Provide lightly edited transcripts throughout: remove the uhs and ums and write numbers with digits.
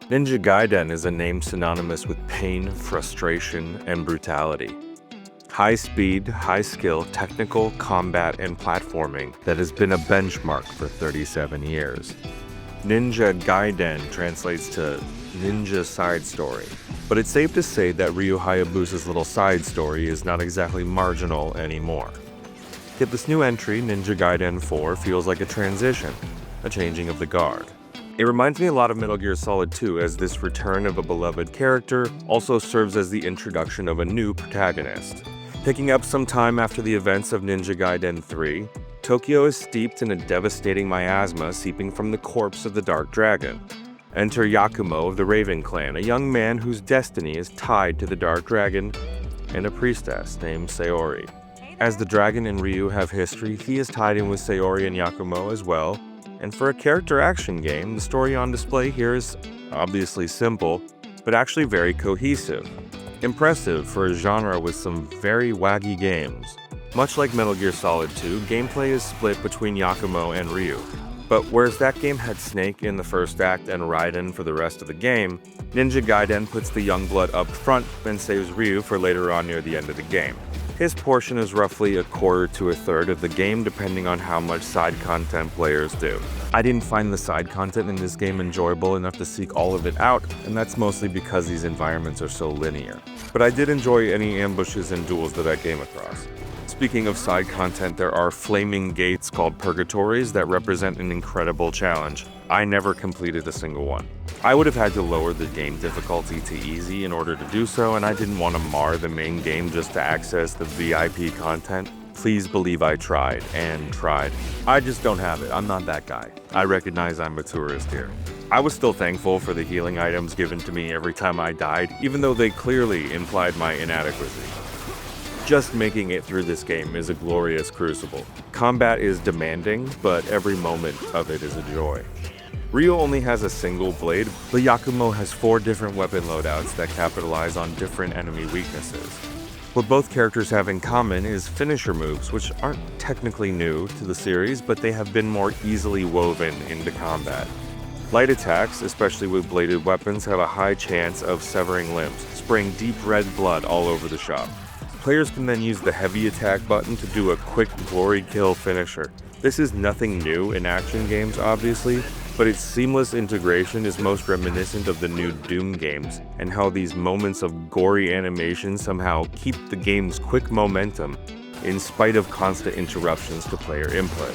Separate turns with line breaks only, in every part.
Ninja Gaiden is a name synonymous with pain, frustration, and brutality. High speed, high skill, technical, combat, and platforming that has been a benchmark for 37 years. Ninja Gaiden translates to Ninja Side Story, but it's safe to say that Ryu Hayabusa's little side story is not exactly marginal anymore. Yet this new entry, Ninja Gaiden 4, feels like a transition, a changing of the guard. It reminds me a lot of Metal Gear Solid 2, as this return of a beloved character also serves as the introduction of a new protagonist. Picking up some time after the events of Ninja Gaiden 3, Tokyo is steeped in a devastating miasma seeping from the corpse of the Dark Dragon. Enter Yakumo of the Raven Clan, a young man whose destiny is tied to the Dark Dragon and a priestess named Sayori. As the dragon and Ryu have history, he is tied in with Sayori and Yakumo as well. And for a character action game, the story on display here is obviously simple, but actually very cohesive. Impressive for a genre with some very waggy games. Much like Metal Gear Solid 2, gameplay is split between Yakumo and Ryu. But whereas that game had Snake in the first act and Raiden for the rest of the game, Ninja Gaiden puts the young blood up front and saves Ryu for later on near the end of the game. His portion is roughly a quarter to a third of the game, depending on how much side content players do. I didn't find the side content in this game enjoyable enough to seek all of it out, and that's mostly because these environments are so linear. But I did enjoy any ambushes and duels that I came across. Speaking of side content, there are flaming gates called purgatories that represent an incredible challenge. I never completed a single one. I would have had to lower the game difficulty to easy in order to do so, and I didn't want to mar the main game just to access the VIP content. Please believe I tried and tried. I just don't have it. I'm not that guy. I recognize I'm a tourist here. I was still thankful for the healing items given to me every time I died, even though they clearly implied my inadequacy. Just making it through this game is a glorious crucible. Combat is demanding, but every moment of it is a joy. Ryu only has a single blade, but Yakumo has 4 different weapon loadouts that capitalize on different enemy weaknesses. What both characters have in common is finisher moves, which aren't technically new to the series, but they have been more easily woven into combat. Light attacks, especially with bladed weapons, have a high chance of severing limbs, spraying deep red blood all over the shop. Players can then use the heavy attack button to do a quick glory kill finisher. This is nothing new in action games, obviously, but its seamless integration is most reminiscent of the new Doom games, and how these moments of gory animation somehow keep the game's quick momentum in spite of constant interruptions to player input.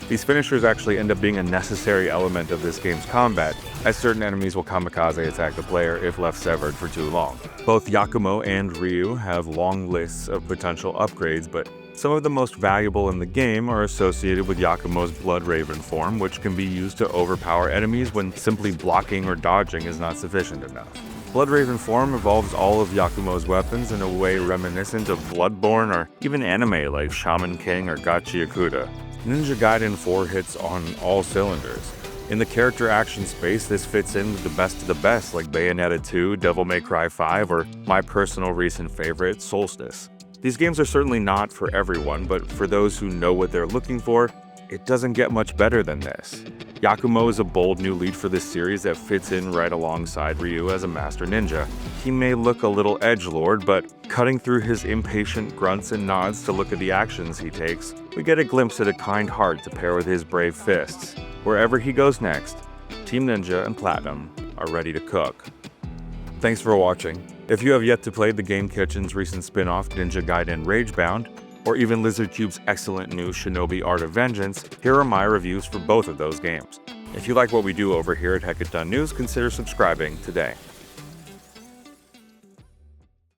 These finishers actually end up being a necessary element of this game's combat, as certain enemies will kamikaze attack the player if left severed for too long. Both Yakumo and Ryu have long lists of potential upgrades, but some of the most valuable in the game are associated with Yakumo's Blood Raven form, which can be used to overpower enemies when simply blocking or dodging is not sufficient enough. Blood Raven form evolves all of Yakumo's weapons in a way reminiscent of Bloodborne or even anime like Shaman King or Gachiakuta. Ninja Gaiden 4 hits on all cylinders. In the character action space, this fits in with the best of the best like Bayonetta 2, Devil May Cry 5, or my personal recent favorite, Solstice. These games are certainly not for everyone, but for those who know what they're looking for, it doesn't get much better than this. Yakumo is a bold new lead for this series that fits in right alongside Ryu as a master ninja. He may look a little edgelord, but cutting through his impatient grunts and nods to look at the actions he takes, we get a glimpse at a kind heart to pair with his brave fists. Wherever he goes next, Team Ninja and Platinum are ready to cook. Thanks for watching. If you have yet to play the Game Kitchen's recent spin-off Ninja Gaiden Ragebound, or even Lizardcube's excellent new Shinobi Art of Vengeance, here are my reviews for both of those games. If you like what we do over here at Heck It Done News, consider subscribing today.